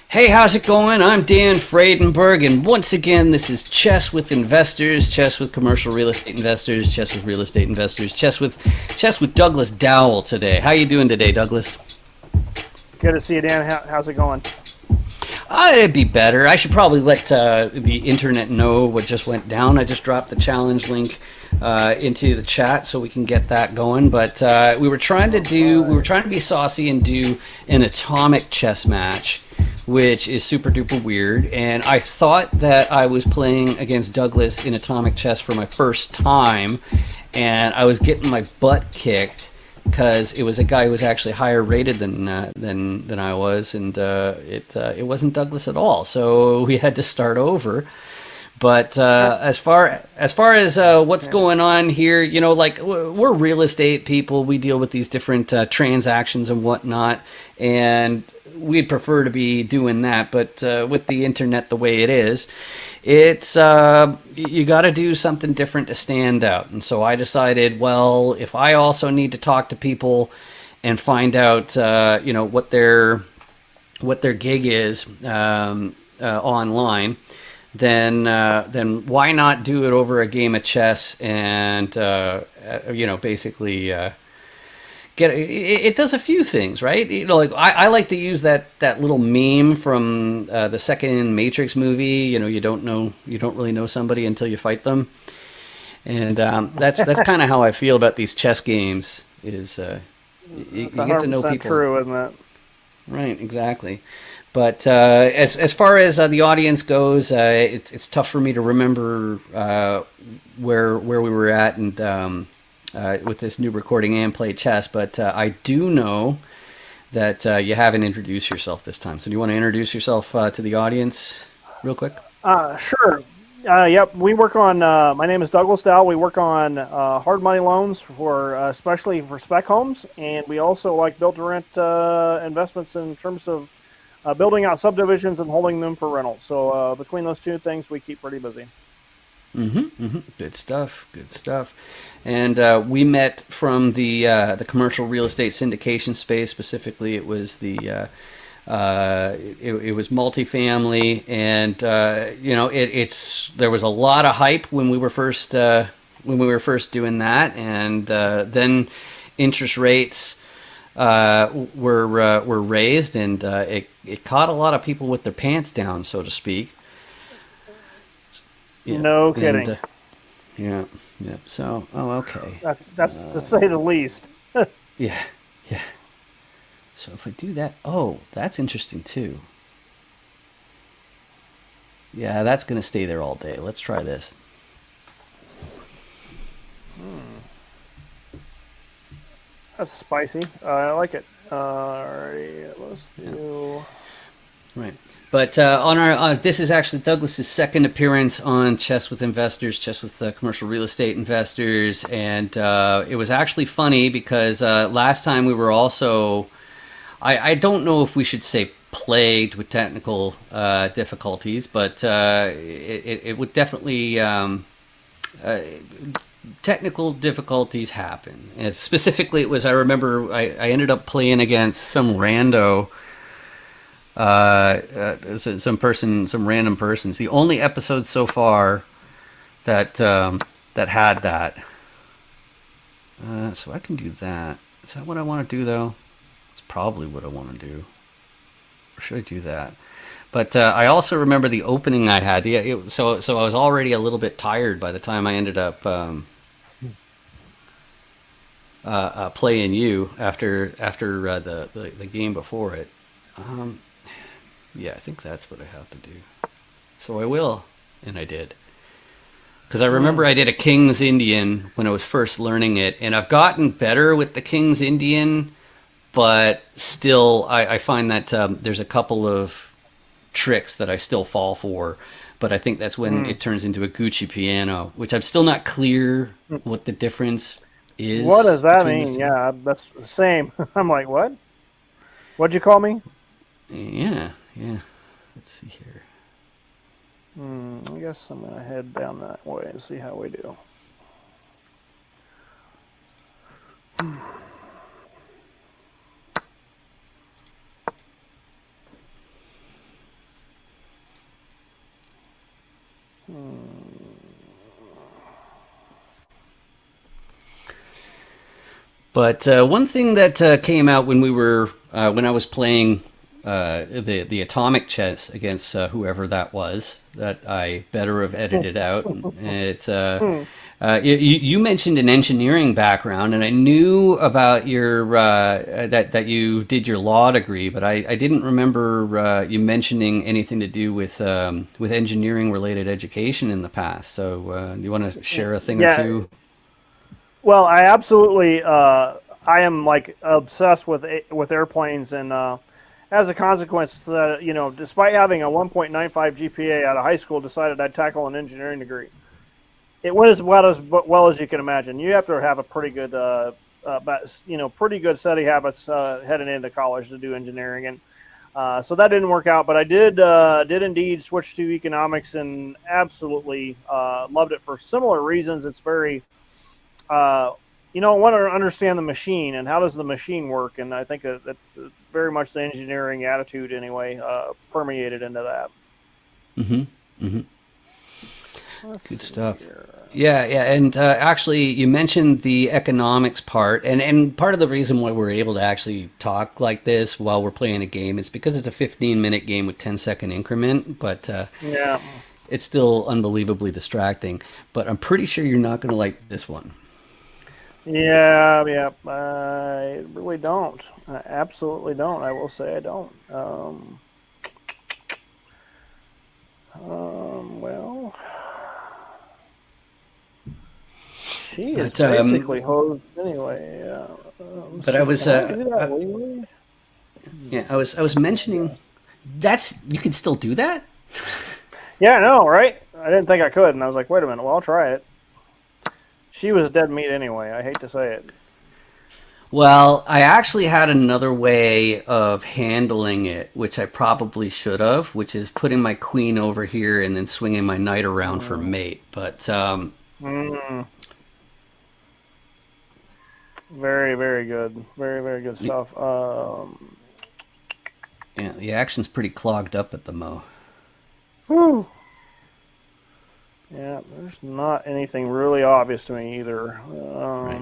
Hey, how's it going? I'm Dan Fradenburgh, and once again, this is Chess with Investors, Chess with Commercial Real Estate Investors, Chess with Real Estate Investors, Chess with Douglas Dowell today. How you doing today, Douglas? Good to see you, Dan. How's it going? It'd be better. I should probably let the internet know what just went down. I just dropped the challenge link into the chat so we can get that going. But we were trying to be saucy and do an atomic chess match, which is super duper weird. And I thought that I was playing against Douglas in atomic chess for my first time, and I was getting my butt kicked because it was a guy who was actually higher rated than I was, and it wasn't Douglas at all. So we had to start over. But as far as what's going on here, like we're real estate people. We deal with these different transactions and whatnot, and we'd prefer to be doing that. But with the internet the way it is, it's you got to do something different to stand out. And so I decided, well, if I also need to talk to people and find out, what their gig is online, then why not do it over a game of chess and basically it does a few things, right? Like I like to use that little meme from the second Matrix movie. You don't really know somebody until you fight them, and that's kind of how I feel about these chess games. Is you That's get to know 100% people. true, isn't it? Right, exactly. But as far as the audience goes, it's tough for me to remember where we were at and with this new recording and play chess. But I do know that you haven't introduced yourself this time. So do you want to introduce yourself to the audience real quick? Sure. Yep. We work on. My name is Douglas Dowell. We work on hard money loans for, especially for spec homes, and we also like build-to-rent investments in terms of building out subdivisions and holding them for rental. So between those two things, we keep pretty busy. Good stuff. Good stuff. And we met from the commercial real estate syndication space. Specifically, it was it was multifamily, and there was a lot of hype when we were first doing that, and then interest rates were raised, and it caught a lot of people with their pants down, so to speak. Yeah, No and kidding. yeah, yeah. So, oh, okay. That's to say the least. Yeah, yeah. So if I do that, oh, that's interesting too. Yeah, that's gonna stay there all day. Let's try this. That's spicy. I like it. Alrighty, let's Yeah, do. right. But on our this is actually Douglas's second appearance on Chess with Investors, Chess with Commercial Real Estate Investors, and it was actually funny because last time we were also I don't know if we should say plagued with technical difficulties, but it would definitely uh, technical difficulties happen. And specifically, it was I remember I ended up playing against some rando, some random person. It's the only episode so far that had that. So I can do that. Is that what I want to do though? It's probably what I want to do. Or should I do that? But I also remember the opening I had. So I was already a little bit tired by the time I ended up playing you after the game before it. Um, yeah, I think that's what I have to do. So I will, and I did. Because I remember I did a King's Indian when I was first learning it, and I've gotten better with the King's Indian, but still, I find that there's a couple of tricks that I still fall for. But I think that's when Hmm. it turns into a Gucci piano, which I'm still not clear what the difference What does is that between those mean? two. Yeah, that's the same. I'm like, what? What'd you call me? Yeah, yeah. Let's see here. I guess I'm gonna head down that way and see how we do. But one thing that came out when we were when I was playing the atomic chess against whoever that was that I better have edited out. It you mentioned an engineering background, and I knew about your that you did your law degree, but I didn't remember you mentioning anything to do with engineering related education in the past. So do you want to share a thing or Yeah, two? well, I absolutely I am like obsessed with airplanes, and as a consequence, despite having a 1.95 GPA out of high school, decided I'd tackle an engineering degree. It went as well as you can imagine. You have to have a pretty good, pretty good study habits heading into college to do engineering, and so that didn't work out. But I did indeed switch to economics, and absolutely loved it for similar reasons. It's very I want to understand the machine and how does the machine work, and I think that very much the engineering attitude anyway permeated into that. Mm-hmm. Mm-hmm. Let's Good see stuff. here. Yeah, yeah, and actually, you mentioned the economics part, and part of the reason why we're able to actually talk like this while we're playing a game is because it's a 15-minute game with 10-second increment, but Yeah, it's still unbelievably distracting. But I'm pretty sure you're not going to like this one. yeah. I really don't. I absolutely don't. I will say I don't. Well, she is But basically hosed anyway. Let's but I see. was Can I do that legally? yeah, I was mentioning that's you can still do that. Yeah, I know, right? I didn't think I could, and I was like, wait a minute. Well, I'll try it. She was dead meat anyway. I hate to say it. Well, I actually had another way of handling it, which I probably should have, which is putting my queen over here and then swinging my knight around for Mm, mate. But mm, very, very good. Very, very good stuff. yeah, the action's pretty clogged up at the mo. Whew. Yeah, there's not anything really obvious to me either. Right.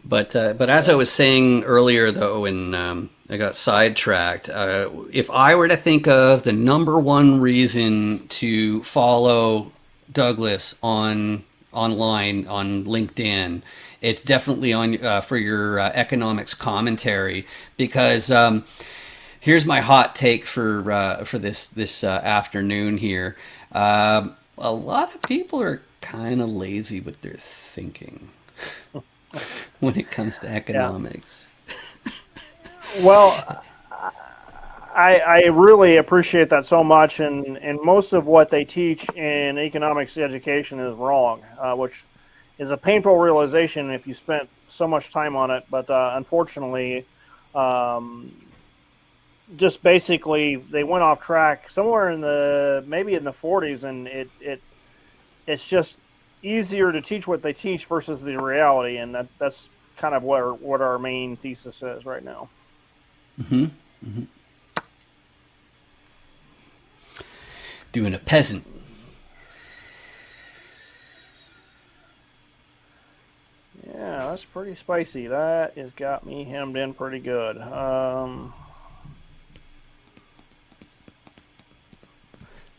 But as I was saying earlier, though, and I got sidetracked, if I were to think of the number one reason to follow Douglas online on LinkedIn, it's definitely on for your economics commentary because here's my hot take for this afternoon here. A lot of people are kind of lazy with their thinking when it comes to Yeah. economics. Well, I really appreciate that so much, and most of what they teach in economics education is wrong, which is a painful realization if you spent so much time on it. But unfortunately, um, just basically they went off track somewhere in the maybe in the 40s, and it's just easier to teach what they teach versus the reality, and that's kind of what our main thesis is right now. Hmm. Hmm. Doing a peasant. Yeah, that's pretty spicy. That has got me hemmed in pretty good.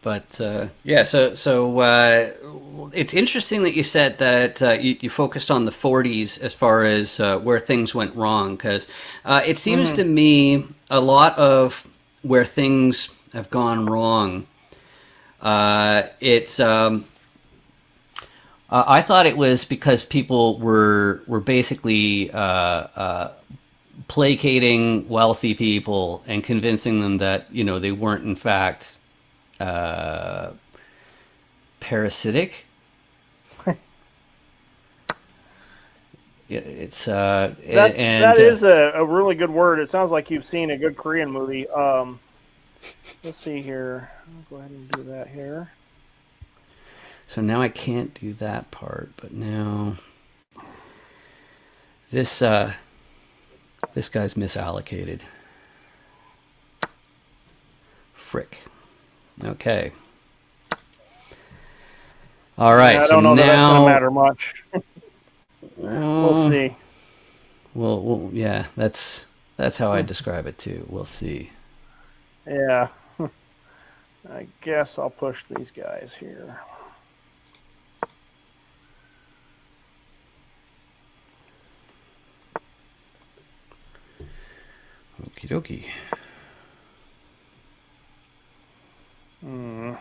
But yeah, it's interesting that you said that you focused on the 40s as far as where things went wrong, because it seems Mhm. to me a lot of where things have gone wrong. It's I thought it was because people were basically placating wealthy people and convincing them that they weren't in fact uh, parasitic. Yeah, it's That is a really good word. It sounds like you've seen a good Korean movie. Let's see here. I'll go ahead and do that here. so now I can't do that part, but now this this guy's misallocated. Frick. Okay. All Yeah, right. I So don't know that that's going to now matter much. We'll uh, see. yeah, that's how I describe it too. We'll see. Yeah. I guess I'll push these guys here. Okie dokie. Hmm.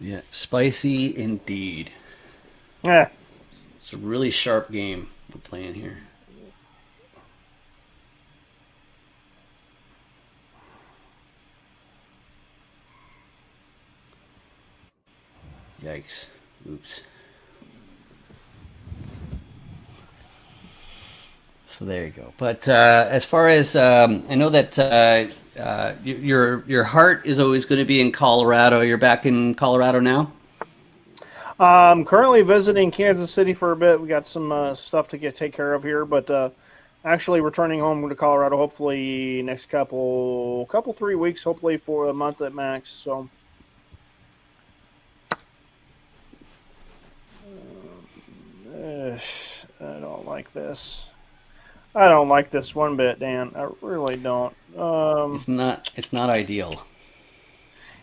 Yeah, spicy indeed. Yeah. It's a really sharp game we're playing here. Yikes. Oops. So there you go. But as far as I know that your heart is always going to be in Colorado. You're back in Colorado now? Currently visiting Kansas City for a bit. We got some stuff to take care of here, but actually returning home to Colorado. Hopefully next couple 3 weeks. Hopefully for a month at max. So. I don't like this. I don't like this one bit, Dan. I really don't. It's not ideal.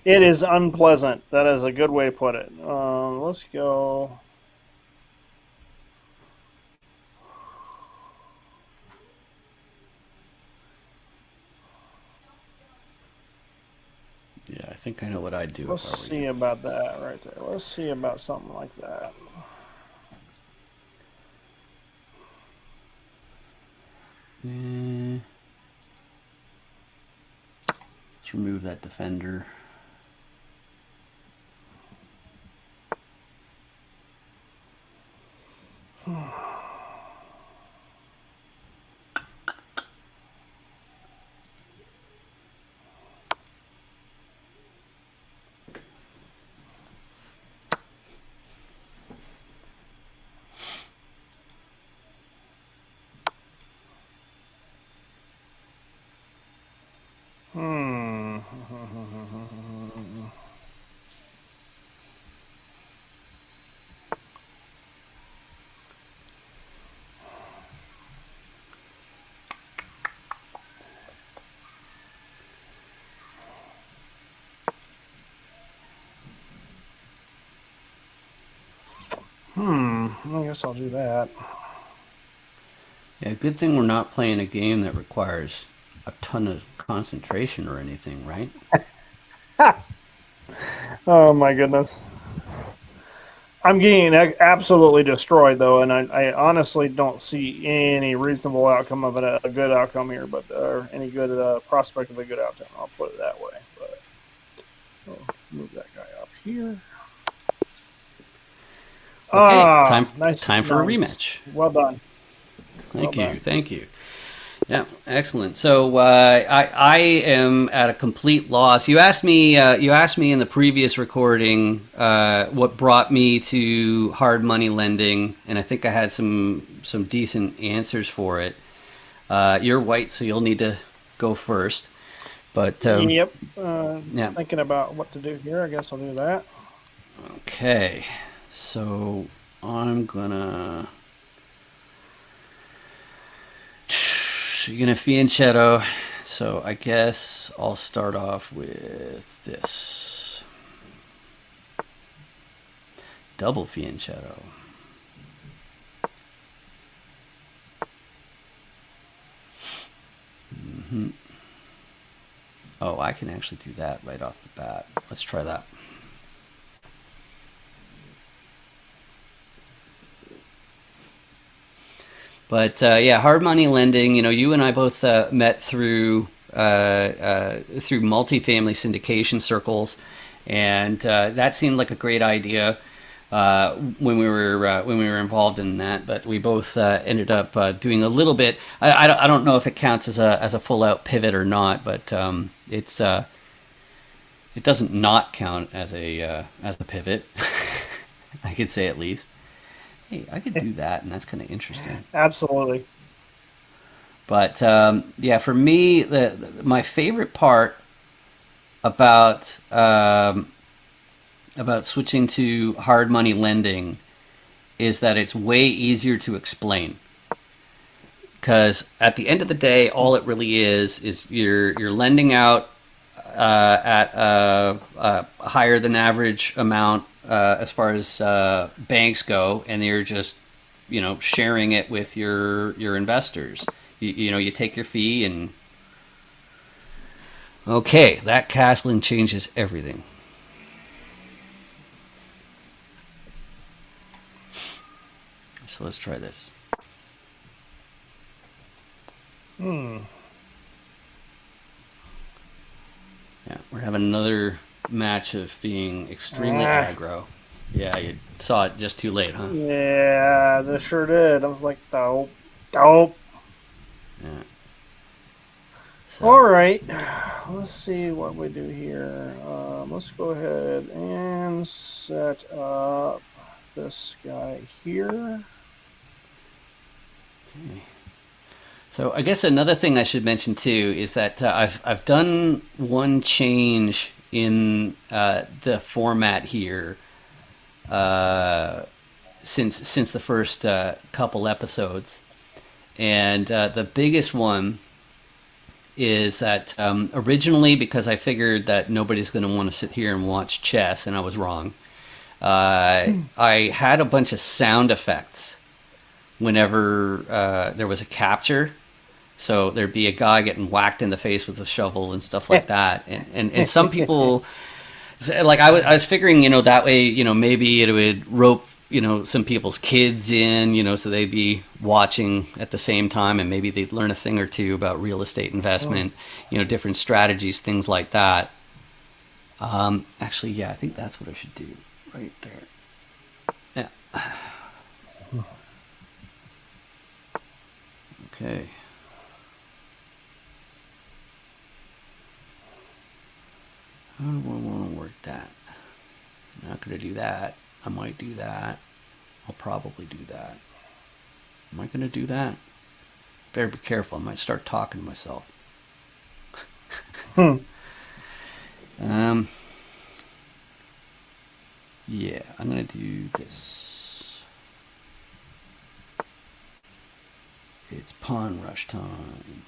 It is unpleasant. That is a good way to put it. Let's go. Yeah, I think I know what I'd do. Let's see about that right there. Let's see about something like that. Let's remove that defender. I guess I'll do that. Yeah, good thing we're not playing a game that requires a ton of concentration or anything, right? Oh my goodness. I'm getting absolutely destroyed though, and I honestly don't see any reasonable outcome of it, a good outcome here, but any good prospect of a good outcome. I'll put it that way. But I'll move that guy up here. Okay, Nice, time for nice. a rematch. Well done. Thank you. Yeah, excellent. So I am at a complete loss. You asked me in the previous recording what brought me to hard money lending, and I think I had some decent answers for it. You're white, so you'll need to go first. But yep. yeah. Thinking about what to do here. I guess I'll do that. Okay, so I'm gonna. So you're gonna fianchetto. So I guess I'll start off with this. Double fianchetto. Oh, I can actually do that right off the bat. Let's try that. But yeah, hard money lending. You know, you and I both met through multifamily syndication circles, and that seemed like a great idea when we were involved in that. But we both ended up doing a little bit. I don't know if it counts as a full out pivot or not, but it doesn't not count as a pivot. I could say at least. Hey, I could do that, and that's kind of interesting. Absolutely. But yeah, for me, my favorite part about switching to hard money lending is that it's way easier to explain. Because at the end of the day, all it really is you're lending out at a higher than average amount as far as banks go, and you're just sharing it with your investors. You take your fee, and okay, that castling changes everything. So let's try this. Yeah, we're having another match of being extremely aggro. Yeah, you saw it just too late, huh? Yeah, they sure did. I was like, dope, dope. Yeah. So. All right, let's see what we do here. Let's go ahead and set up this guy here. Okay. So I guess another thing I should mention too is that I've done one change in the format here since the first couple episodes, and the biggest one is that originally, because I figured that nobody's going to want to sit here and watch chess, and I was wrong. I had a bunch of sound effects whenever there was a capture. So there'd be a guy getting whacked in the face with a shovel and stuff like that. And some people, like I was figuring, that way, maybe it would rope, some people's kids in, so they'd be watching at the same time, and maybe they'd learn a thing or two about real estate investment, different strategies, things like that. Actually, yeah, I think that's what I should do right there. Yeah. Okay. How do I want to work that? I'm not going to do that. I might do that. I'll probably do that. Am I going to do that? Better be careful. I might start talking to myself. Yeah, I'm going to do this. It's pawn rush time.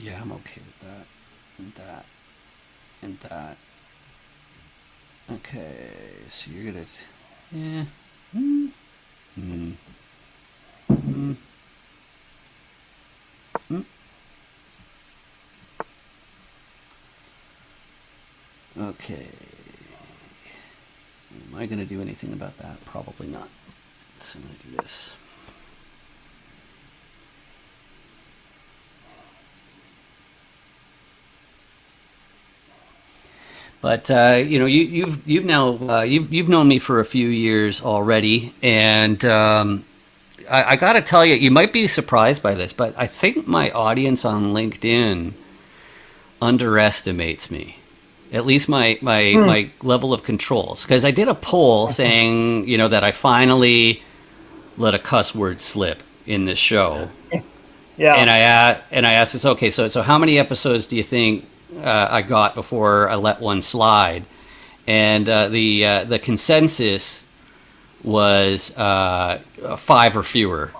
Yeah, I'm okay with that. And that. And that. Okay, so you're gonna... Yeah. Okay. Am I gonna do anything about that? Probably not. So I'm gonna do this. But you've now you've known me for a few years already, and I got to tell you, you might be surprised by this, but I think my audience on LinkedIn underestimates me. At least my level of controls, because I did a poll saying that I finally let a cuss word slip in this show. Yeah. And I asked this, okay, so how many episodes do you think I got before I let one slide? And the consensus was 5 or fewer.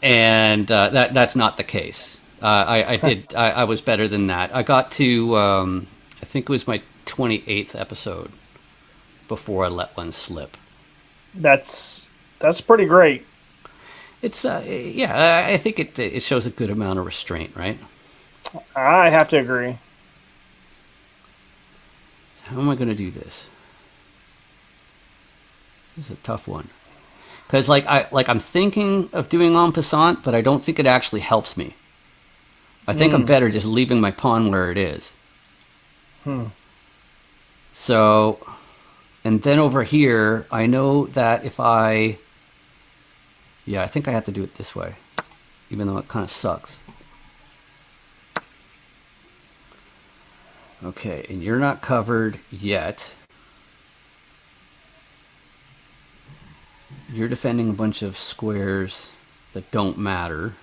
And that's not the case. I was better than that. I got to I think it was my 28th episode before I let one slip. That's pretty great. It's yeah, I think it shows a good amount of restraint, right? I have to agree. How am I going to do this? This is a tough one, because I'm thinking of doing en passant, but I don't think it actually helps me. I think I'm better just leaving my pawn where it is. So, and then over here, I know that if I think I have to do it this way, even though it kind of sucks. Okay, and you're not covered yet. You're defending a bunch of squares that don't matter.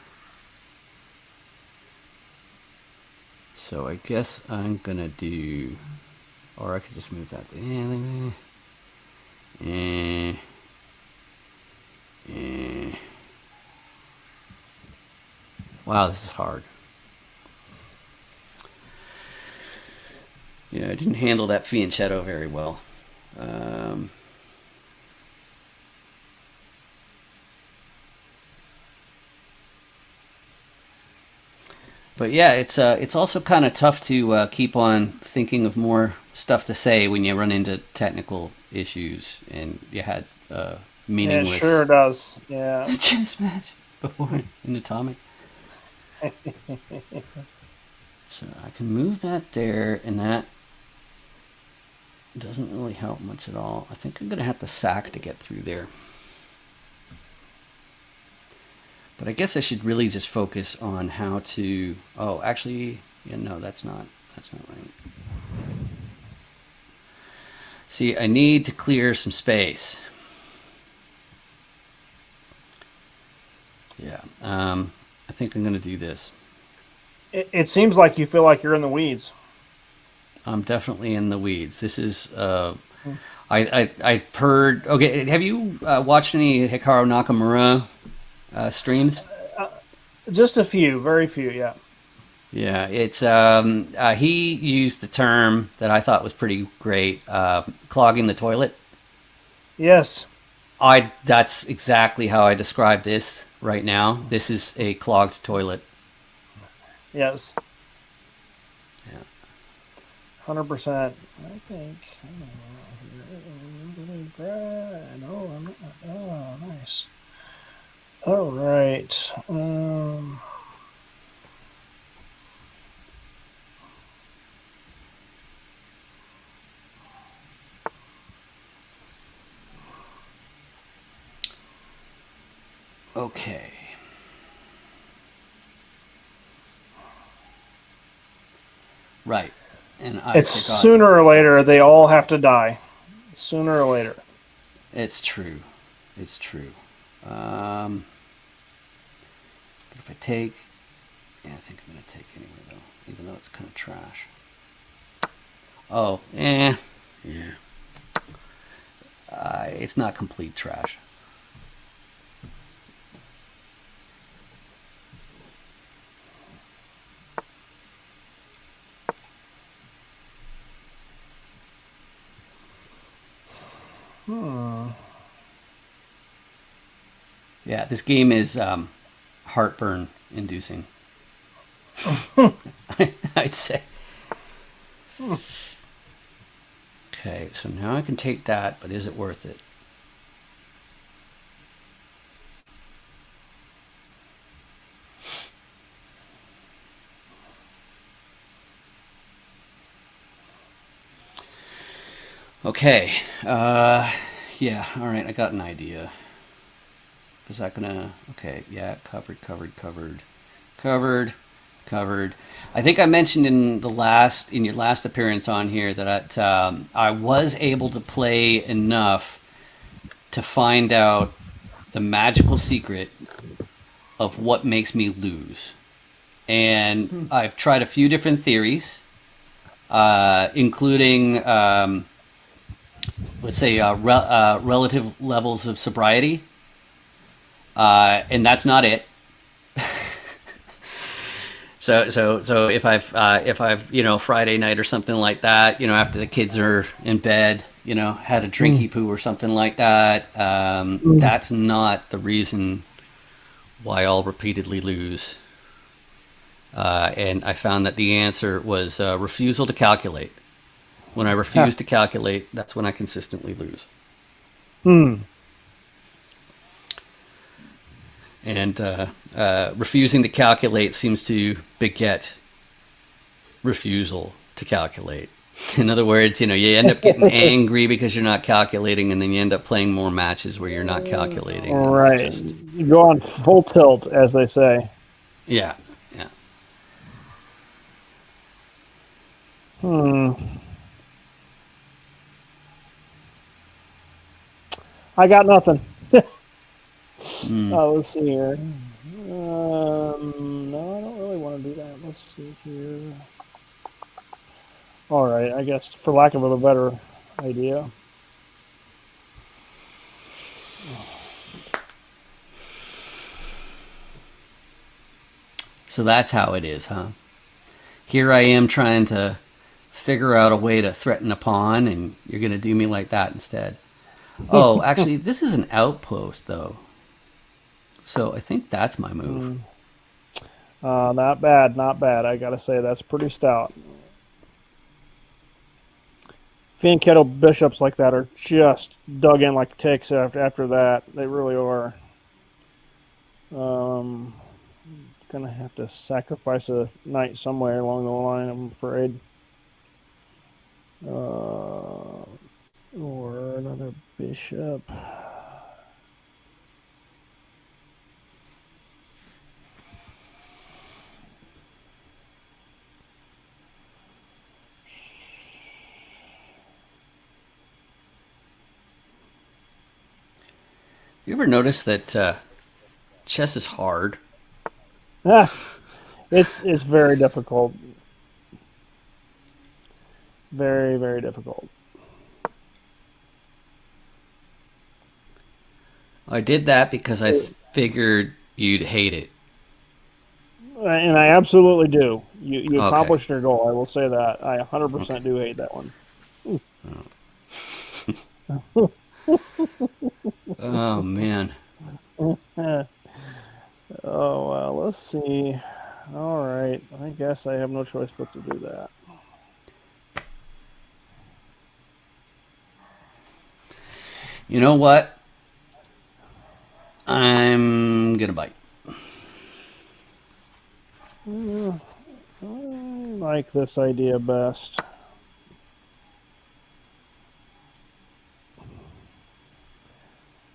So I guess I'm gonna do, or I could just move that. Wow, this is hard. Yeah, I didn't handle that fianchetto very well. But yeah, it's also kind of tough to keep on thinking of more stuff to say when you run into technical issues, and you had meaningless. It sure does. Yeah. Chess match before in Atomic. So I can move that there, and that doesn't really help much at all. I think I'm gonna have to sack to get through there. But I guess I should really just focus on how to. Oh, actually, yeah, no, that's not right. See, I need to clear some space. Yeah, I think I'm going to do this. It seems like you feel like you're in the weeds. I'm definitely in the weeds. This is. I've heard. Okay, have you watched any Hikaru Nakamura streams? Just a few, very few, yeah. Yeah, it's he used the term that I thought was pretty great, clogging the toilet. Yes. That's exactly how I describe this right now. This is a clogged toilet. Yes. Yeah. 100%. I think. Oh, nice. All right. Okay. Right. And it's sooner or later they all have to die. Sooner or later. It's true. It's true. But if I take, yeah, I think I'm gonna take anyway though, even though it's kind of trash. Oh, yeah. It's not complete trash. Yeah, this game is heartburn inducing. I'd say. Okay, so now I can take that, but is it worth it? Okay, yeah, all right, I got an idea. Is that gonna, okay, yeah, covered. I think I mentioned in your last appearance on here that I was able to play enough to find out the magical secret of what makes me lose. And I've tried a few different theories, including, let's say, relative levels of sobriety. And that's not it. So if I've Friday night or something like that, after the kids are in bed, had a drinky poo or something like that, that's not the reason why I'll repeatedly lose. And I found that the answer was refusal to calculate. When I refuse to calculate, that's when I consistently lose. And refusing to calculate seems to beget refusal to calculate. In other words, you end up getting angry because you're not calculating, and then you end up playing more matches where you're not calculating. Right. You go on full tilt, as they say. Yeah. I got nothing. Let's see here. No, I don't really want to do that. Let's see here. All right, I guess for lack of a better idea. So that's how it is, huh? Here I am trying to figure out a way to threaten a pawn, and you're going to do me like that instead. Oh, actually, this is an outpost, though. So I think that's my move. Not bad, not bad. I gotta say that's pretty stout. Fianchetto bishops like that are just dug in like ticks after that. They really are. Gonna have to sacrifice a knight somewhere along the line, I'm afraid. Or another bishop. You ever notice that chess is hard? It's very difficult. Very, very difficult. I did that because I figured you'd hate it. And I absolutely do. You Okay. accomplished your goal. I will say that. I 100% do hate that one. Oh, man. Oh, well, let's see. All right. I guess I have no choice but to do that. You know what? I'm going to bite. I like this idea best.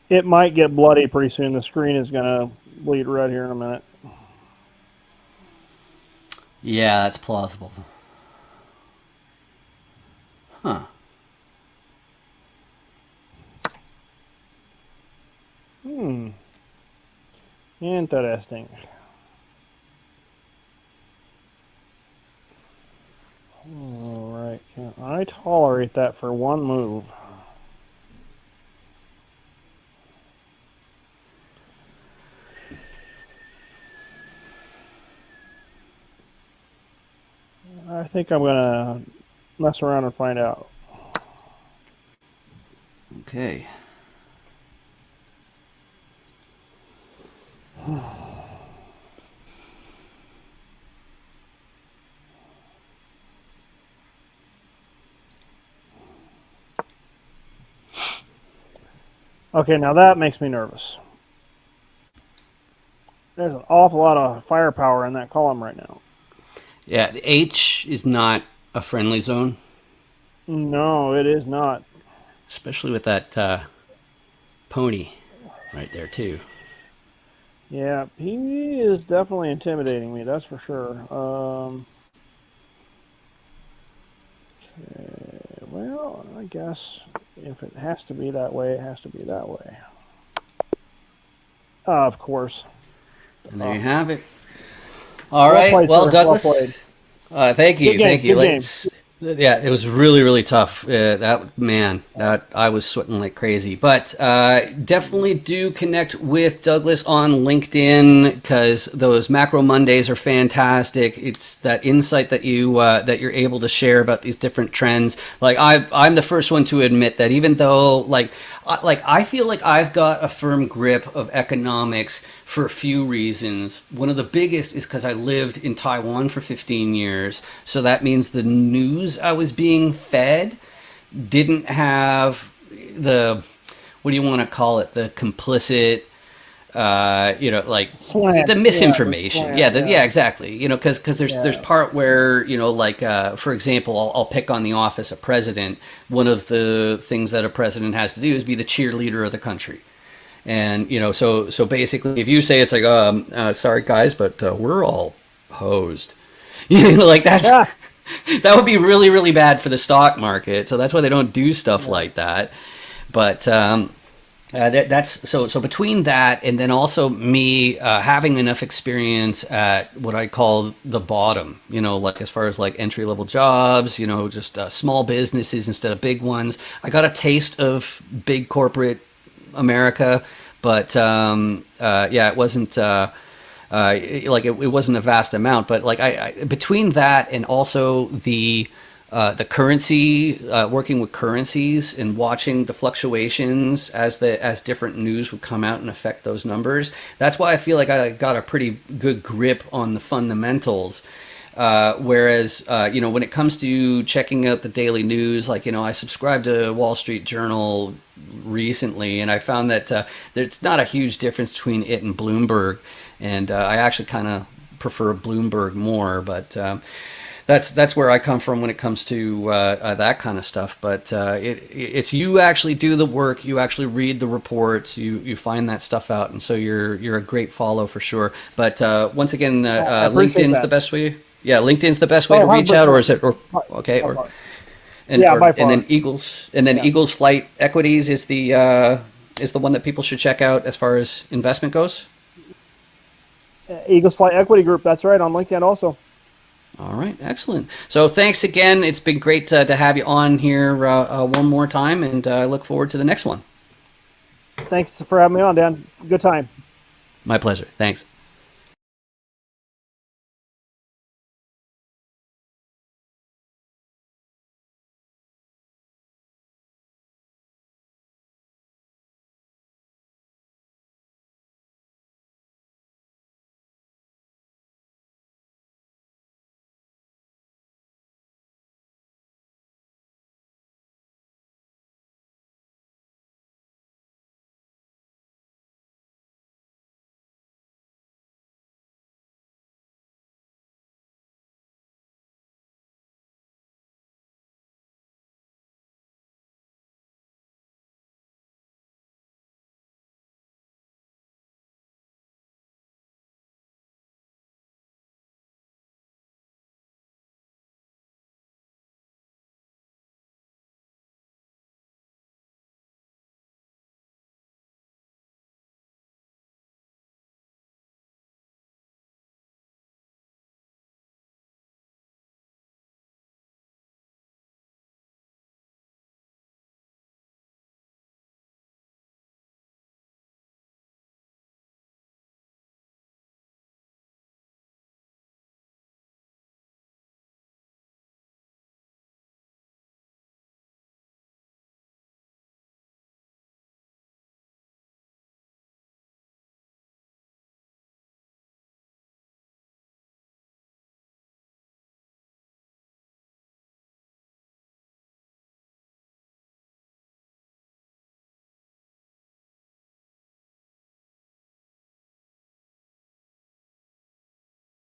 It might get bloody pretty soon. The screen is going to bleed red here in a minute. Yeah, that's plausible. Huh. Interesting. All right. Can I tolerate that for one move? I think I'm going to mess around and find out. Okay. Okay, now that makes me nervous. There's an awful lot of firepower in that column right now. Yeah, the H is not a friendly zone. No, it is not. Especially with that pony right there, too. Yeah, he is definitely intimidating me, that's for sure. Okay, well, I guess if it has to be that way, it has to be that way. Of course. And there you have it. All Well right. played, Well, sir. Douglas. Well played. Thank you. Good game, Thank you. good game. Yeah, it was really, really tough. That I was sweating like crazy. But definitely do connect with Douglas on LinkedIn because those Macro Mondays are fantastic. It's that insight that you're able to share about these different trends. Like I'm the first one to admit that even though I feel like I've got a firm grip of economics for a few reasons. One of the biggest is because I lived in Taiwan for 15 years. So that means the news I was being fed didn't have the, what do you want to call it? The complicit, Slant. the misinformation. Yeah, Yeah, exactly. Because there's part where, for example, I'll pick on the office of president. One of the things that a president has to do is be the cheerleader of the country. And, so basically if you say it's like, sorry guys, but we're all hosed, like that, that would be really, really bad for the stock market. So that's why they don't do stuff like that. But, That's so between that and then also me having enough experience at what I call the bottom, like as far as like entry level jobs, just small businesses instead of big ones. I got a taste of big corporate America, but yeah, it wasn't it wasn't a vast amount. But like I between that and also the currency, working with currencies and watching the fluctuations as different news would come out and affect those numbers. That's why I feel like I got a pretty good grip on the fundamentals. Whereas, when it comes to checking out the daily news, like, I subscribed to Wall Street Journal recently, and I found that there's not a huge difference between it and Bloomberg. And I actually kind of prefer Bloomberg more, but that's where I come from when it comes to that kind of stuff. But it's you actually do the work, you actually read the reports, you find that stuff out, and so you're a great follow for sure. But once again, LinkedIn's that. the best way. Yeah, LinkedIn's the best way Oh, to reach out, 100%. or is it? Or okay, or By far. and then Eagles Flight Equities is the one that people should check out as far as investment goes. Eagles Flight Equity Group. That's right, on LinkedIn also. All right, excellent. So thanks again. It's been great to have you on here one more time, and I look forward to the next one. Thanks for having me on, Dan. Good time. My pleasure. Thanks.